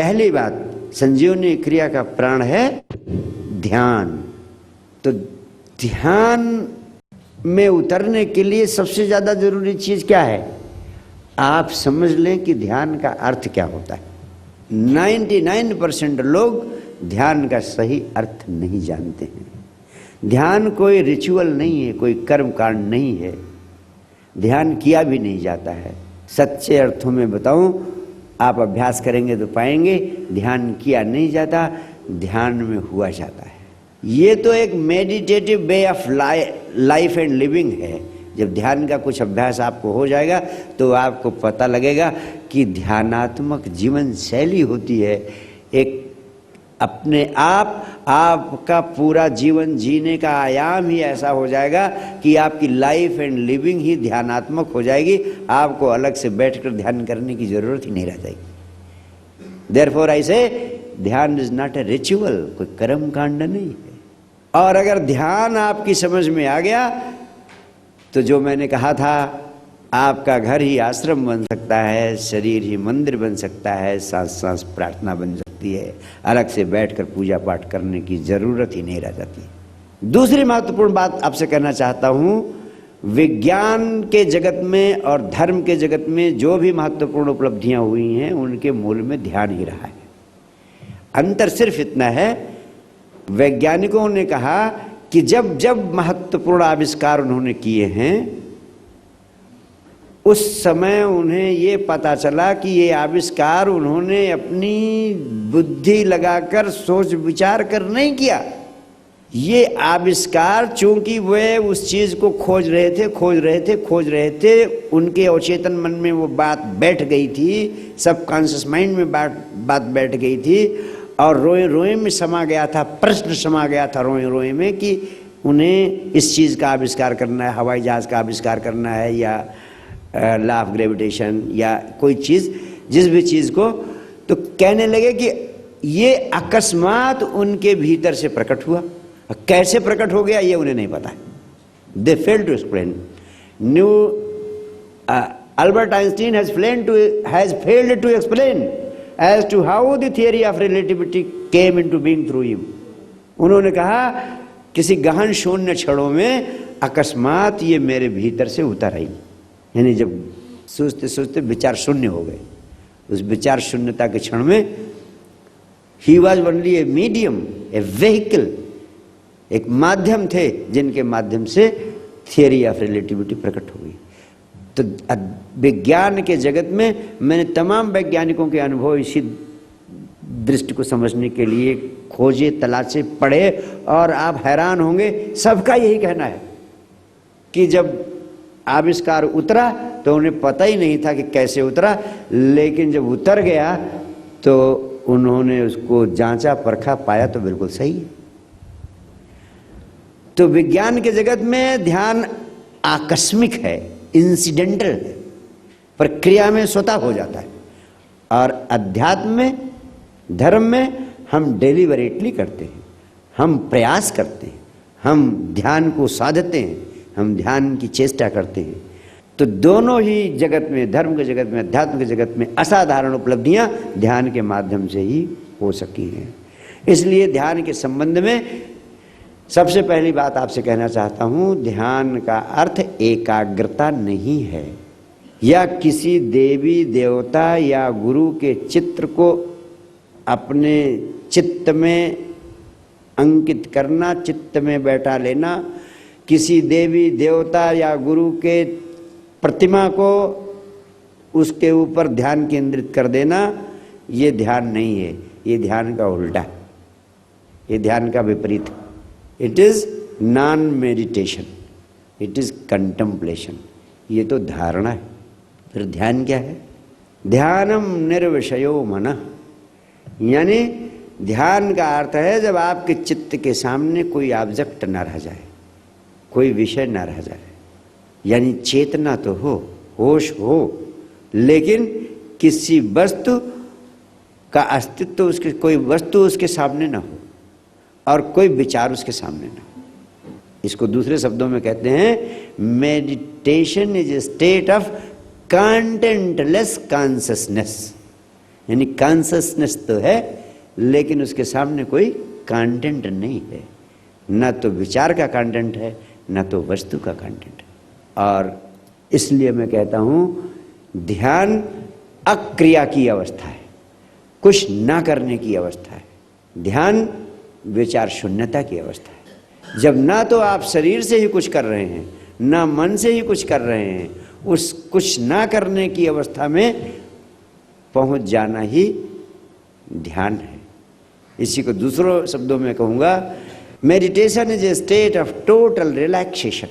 पहली बात, संजीवनी क्रिया का प्राण है ध्यान। तो ध्यान में उतरने के लिए सबसे ज्यादा जरूरी चीज क्या है? आप समझ लें कि ध्यान का अर्थ क्या होता है। 99% लोग ध्यान का सही अर्थ नहीं जानते हैं। ध्यान कोई रिचुअल नहीं है, कोई कर्म कांड नहीं है, ध्यान किया भी नहीं जाता है। सच्चे अर्थों में बताऊं, आप अभ्यास करेंगे तो पाएंगे ध्यान किया नहीं जाता, ध्यान में हुआ जाता है। ये तो एक meditative way of life and living है। जब ध्यान का कुछ अभ्यास आपको हो जाएगा तो आपको पता लगेगा कि ध्यानात्मक जीवन शैली होती है। एक अपने आपका पूरा जीवन जीने का आयाम ही ऐसा हो जाएगा कि आपकी लाइफ एंड लिविंग ही ध्यानात्मक हो जाएगी। आपको अलग से बैठकर ध्यान करने की जरूरत ही नहीं रह जाएगी। देयरफॉर आई से ध्यान इज नॉट ए रिचुअल, कोई कर्म कांड नहीं है। और अगर ध्यान आपकी समझ में आ गया तो जो मैंने कहा था, आपका घर ही आश्रम बन सकता है, शरीर ही मंदिर बन सकता है, सांस सांस प्रार्थना बन सकती है। अलग से बैठकर पूजा पाठ करने की जरूरत ही नहीं रह जाती। दूसरी महत्वपूर्ण बात आपसे कहना चाहता हूं, विज्ञान के जगत में और धर्म के जगत में जो भी महत्वपूर्ण उपलब्धियां हुई हैं उनके मूल में ध्यान ही रहा है। अंतर सिर्फ इतना है, वैज्ञानिकों ने कहा कि जब जब महत्वपूर्ण आविष्कार उन्होंने किए हैं उस समय उन्हें ये पता चला कि ये आविष्कार उन्होंने अपनी बुद्धि लगाकर सोच विचार कर नहीं किया। ये आविष्कार चूंकि वे उस चीज को खोज रहे थे, उनके अवचेतन मन में वो बात बैठ गई थी, सबकॉन्शियस माइंड में बात बैठ गई थी और रोए रोए में समा गया था, प्रश्न समा गया था रोए रोए में कि उन्हें इस चीज का आविष्कार करना है, हवाई जहाज का आविष्कार करना है या लॉ ऑफ ग्रेविटेशन या कोई चीज, जिस भी चीज को, तो कहने लगे कि ये अकस्मात उनके भीतर से प्रकट हुआ। कैसे प्रकट हो गया ये उन्हें नहीं पता है। They fail to explain. Albert Einstein has failed to explain as to how the theory of relativity came into being through him। उन्होंने कहा किसी गहन शून्य क्षणों में अकस्मात ये मेरे भीतर से उतर आई। यानी जब सोचते सोचते विचार शून्य हो गए, उस विचार शून्यता के क्षण में he was only a medium, A vehicle, एक माध्यम थे जिनके माध्यम से थियरी ऑफ रिलेटिविटी प्रकट हो गई। तो विज्ञान के जगत में मैंने तमाम वैज्ञानिकों के अनुभव इसी दृष्टि को समझने के लिए खोजे, तलाशे, पढ़े और आप हैरान होंगे। सबका यही कहना है कि जब आविष्कार उतरा तो उन्हें पता ही नहीं था कि कैसे उतरा, लेकिन जब उतर गया तो उन्होंने उसको जांचा, परखा, पाया तो बिल्कुल सही है। तो विज्ञान के जगत में ध्यान आकस्मिक है, इंसिडेंटल है, प्रक्रिया में स्वतः हो जाता है। और अध्यात्म में, धर्म में हम डेलिबरेटली करते हैं, हम प्रयास करते हैं, हम ध्यान को साधते हैं, हम ध्यान की चेष्टा करते हैं। तो दोनों ही जगत में, धर्म के जगत में, अध्यात्म के जगत में असाधारण उपलब्धियां ध्यान के माध्यम से ही हो सकी हैं। इसलिए ध्यान के संबंध में सबसे पहली बात आपसे कहना चाहता हूं, ध्यान का अर्थ एकाग्रता नहीं है या किसी देवी देवता या गुरु के चित्र को अपने चित्त में अंकित करना, चित्त में बैठा लेना, किसी देवी देवता या गुरु के प्रतिमा को उसके ऊपर ध्यान केंद्रित कर देना, ये ध्यान नहीं है। ये ध्यान का उल्टा, ये ध्यान का विपरीत है। It is non meditation, it is contemplation. ये तो धारणा है। फिर ध्यान क्या है? ध्यानम निर्विषयो मनः, यानी ध्यान का अर्थ है जब आपके चित्त के सामने कोई ऑब्जेक्ट न रह जाए, कोई विषय न रह जाए, यानी चेतना तो हो, होश हो, लेकिन किसी वस्तु का अस्तित्व, उसके कोई वस्तु उसके सामने ना हो और कोई विचार उसके सामने ना हो। इसको दूसरे शब्दों में कहते हैं meditation is a state of contentless consciousness, यानी कॉन्शसनेस तो है, लेकिन उसके सामने कोई कंटेंट नहीं है, ना तो विचार का कंटेंट है, ना तो वस्तु का कंटेंट है। और इसलिए मैं कहता हूं ध्यान अक्रिया की अवस्था है, कुछ ना करने की अवस्था है। ध्यान विचार शून्यता की अवस्था है, जब ना तो आप शरीर से ही कुछ कर रहे हैं, ना मन से ही कुछ कर रहे हैं, उस कुछ ना करने की अवस्था में पहुंच जाना ही ध्यान है। इसी को दूसरों शब्दों में कहूंगा, meditation is a state of total relaxation,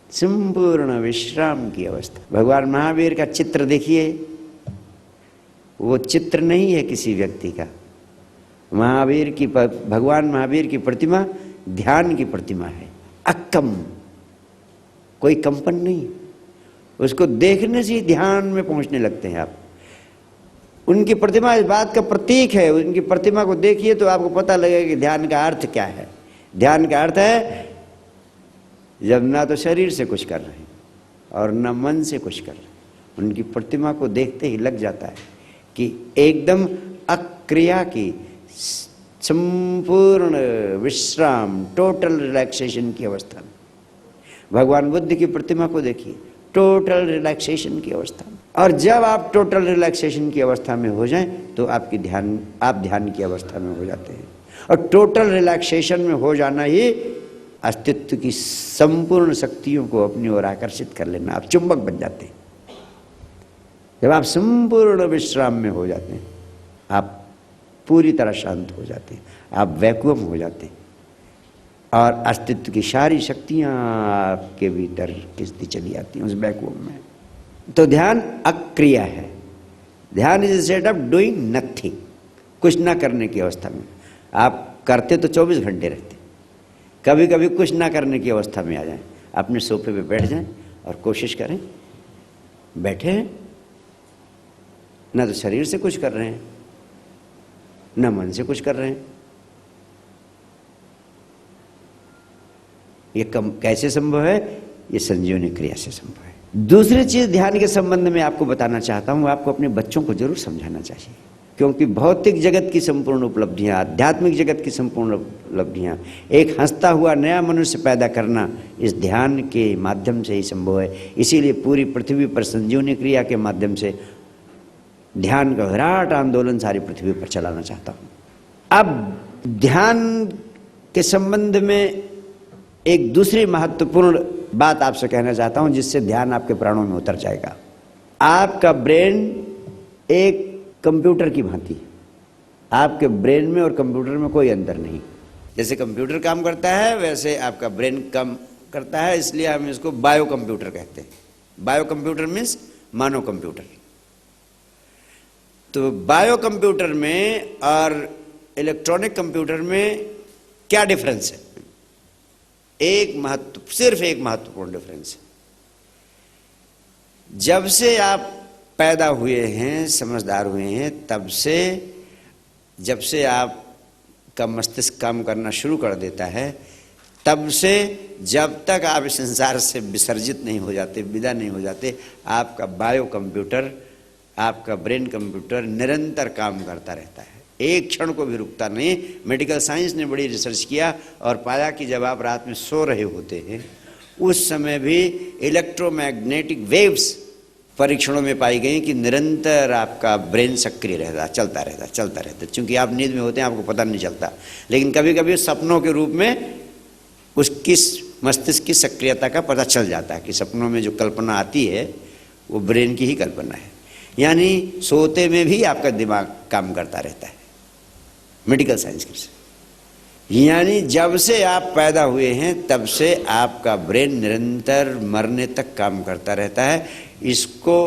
संपूर्ण विश्राम की अवस्था। भगवान महावीर का चित्र देखिए, वो चित्र नहीं है किसी व्यक्ति का। भगवान महावीर की प्रतिमा ध्यान की प्रतिमा है, अक्कम, कोई कंपन नहीं। उसको देखने से ही ध्यान में पहुंचने लगते हैं आप। उनकी प्रतिमा इस बात का प्रतीक है। उनकी प्रतिमा को देखिए तो आपको पता लगेगा कि ध्यान का अर्थ क्या है। ध्यान का अर्थ है जब ना तो शरीर से कुछ कर रहे हैं और ना मन से कुछ कर रहे हैं। उनकी प्रतिमा को देखते ही लग जाता है कि एकदम अक्रिया की संपूर्ण विश्राम, टोटल रिलैक्सेशन की अवस्था में। भगवान बुद्ध की प्रतिमा को देखिए, टोटल रिलैक्सेशन की अवस्था में। और जब आप टोटल रिलैक्सेशन की अवस्था में हो जाएं तो आप ध्यान की अवस्था में हो जाते हैं। और टोटल रिलैक्सेशन में हो जाना ही अस्तित्व की संपूर्ण शक्तियों को अपनी ओर आकर्षित कर लेना। आप चुंबक बन जाते हैं। जब आप संपूर्ण विश्राम में हो जाते हैं, आप पूरी तरह शांत हो जाते हैं, आप वैक्यूम हो जाते हैं और अस्तित्व की सारी शक्तियां आपके भीतर खिंचती चली आती हैं उस वैक्यूम में। तो ध्यान अक्रिया है। ध्यान is state of doing nothing, कुछ ना करने की अवस्था में। आप करते तो 24 घंटे रहते, कभी कभी कुछ ना करने की अवस्था में आ जाएं, अपने सोफे पे बैठ जाएं और कोशिश करें, बैठे हैं, ना तो शरीर से कुछ कर रहे हैं, ना मन से कुछ कर रहे हैं। ये कैसे संभव है? ये संजीवनी क्रिया से संभव है। दूसरी चीज ध्यान के संबंध में आपको बताना चाहता हूं, आपको अपने बच्चों को जरूर समझाना चाहिए, क्योंकि भौतिक जगत की संपूर्ण उपलब्धियां, आध्यात्मिक जगत की संपूर्ण उपलब्धियां, एक हंसता हुआ नया मनुष्य पैदा करना इस ध्यान के माध्यम से ही संभव है। इसीलिए पूरी पृथ्वी पर संजीवनी क्रिया के माध्यम से ध्यान का विराट आंदोलन सारी पृथ्वी पर चलाना चाहता हूं। अब ध्यान के संबंध में एक दूसरी महत्वपूर्ण बात आपसे कहना चाहता हूं, जिससे ध्यान आपके प्राणों में उतर जाएगा। आपका ब्रेन एक कंप्यूटर की भांति है। आपके ब्रेन में और कंप्यूटर में कोई अंतर नहीं। जैसे कंप्यूटर काम करता है वैसे आपका ब्रेन काम करता है, इसलिए हम इसको बायो कंप्यूटर कहते हैं। बायो कंप्यूटर मीन्स मानव कंप्यूटर। तो बायो कंप्यूटर में और इलेक्ट्रॉनिक कंप्यूटर में क्या डिफरेंस है? सिर्फ एक महत्वपूर्ण डिफरेंस है। जब से आप पैदा हुए हैं, समझदार हुए हैं, तब से जब से आपका मस्तिष्क काम करना शुरू कर देता है, तब से जब तक आप इस संसार से विसर्जित नहीं हो जाते, विदा नहीं हो जाते, आपका बायो कंप्यूटर, आपका ब्रेन कंप्यूटर निरंतर काम करता रहता है, एक क्षण को भी रुकता नहीं। मेडिकल साइंस ने बड़ी रिसर्च किया और पाया कि जब आप रात में सो रहे होते हैं उस समय भी इलेक्ट्रोमैग्नेटिक वेव्स परीक्षणों में पाई गई कि निरंतर आपका ब्रेन सक्रिय रहता, चलता रहता। चूंकि आप नींद में होते हैं, आपको पता नहीं चलता, लेकिन कभी कभी सपनों के रूप में उसकी मस्तिष्क की सक्रियता का पता चल जाता है कि सपनों में जो कल्पना आती है वो ब्रेन की ही कल्पना है। यानी सोते में भी आपका दिमाग काम करता रहता है, मेडिकल साइंस के। यानी जब से आप पैदा हुए हैं तब से आपका ब्रेन निरंतर मरने तक काम करता रहता है। इसको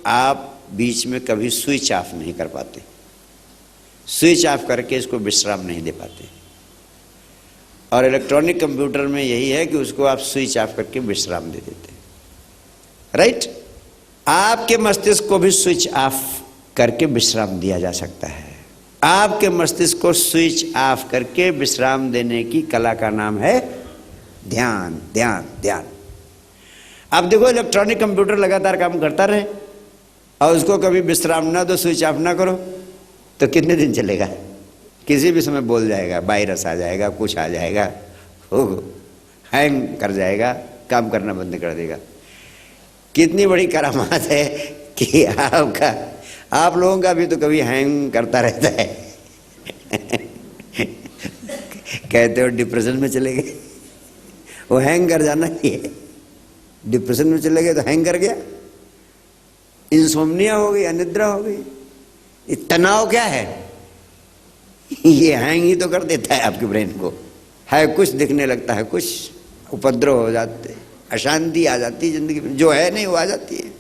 आप बीच में कभी स्विच ऑफ नहीं कर पाते, स्विच ऑफ करके इसको विश्राम नहीं दे पाते। और इलेक्ट्रॉनिक कंप्यूटर में यही है कि उसको आप स्विच ऑफ करके विश्राम दे देते हैं, राइट? आपके मस्तिष्क को भी स्विच ऑफ करके विश्राम दिया जा सकता है। आपके मस्तिष्क को स्विच ऑफ करके विश्राम देने की कला का नाम है ध्यान, ध्यान, ध्यान। अब देखो, इलेक्ट्रॉनिक कंप्यूटर लगातार काम करता रहे, और उसको कभी विश्राम ना दो, स्विच ऑफ ना करो, तो कितने दिन चलेगा? किसी भी समय बोल जाएगा, वायरस आ जाएगा, कुछ आ जाएगा, हो हैंग कर जाएगा, काम करना बंद कर देगा। कितनी बड़ी करामात है कि आप लोगों का भी तो कभी हैंग करता रहता है। कहते हो डिप्रेशन में चले गए, वो हैंग कर जाना ही है। डिप्रेशन में चले गए तो हैंग कर गया, इंसोम्निया हो गई, अनिद्रा हो गई। ये तनाव क्या है? ये हैंग ही तो कर देता है आपके ब्रेन को। है कुछ, दिखने लगता है कुछ, उपद्रव हो जाते, अशांति आ जाती है जिंदगी में, जो है नहीं वो आ जाती है।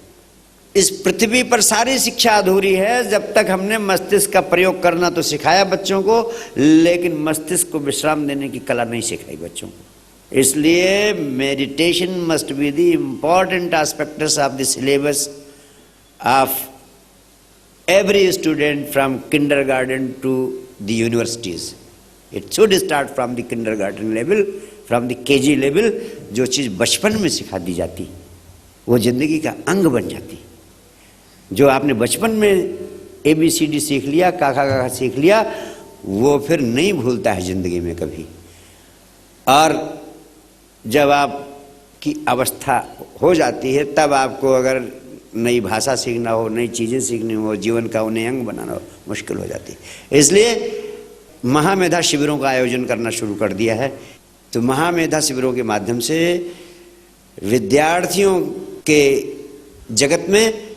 इस पृथ्वी पर सारी शिक्षा अधूरी है जब तक हमने मस्तिष्क का प्रयोग करना तो सिखाया बच्चों को, लेकिन मस्तिष्क को विश्राम देने की कला नहीं सिखाई बच्चों को। इसलिए meditation must be the important aspects of the syllabus of every student from kindergarten to the universities. It should start from the kindergarten level, from the KG level. जो चीज़ बचपन में सिखा दी जाती वो जिंदगी का अंग बन जाती। जो आपने बचपन में ABCD सीख लिया, काका काका सीख लिया, वो फिर नहीं भूलता है जिंदगी में कभी। और जब आपकी अवस्था हो जाती है तब आपको अगर नई भाषा सीखना हो, नई चीज़ें सीखनी हो, जीवन का उन्हें अंग बनाना हो, मुश्किल हो जाती है। इसलिए महामेधा शिविरों का आयोजन करना शुरू कर दिया है। तो महामेधा शिविरों के माध्यम से विद्यार्थियों के जगत में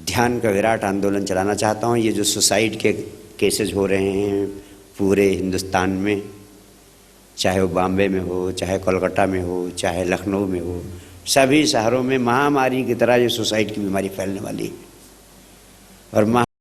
ध्यान का विराट आंदोलन चलाना चाहता हूँ। ये जो सुसाइड के केसेस हो रहे हैं पूरे हिंदुस्तान में, चाहे वो बॉम्बे में हो, चाहे कोलकाता में हो, चाहे लखनऊ में हो, सभी शहरों में महामारी की तरह ये सुसाइड की बीमारी फैलने वाली है। और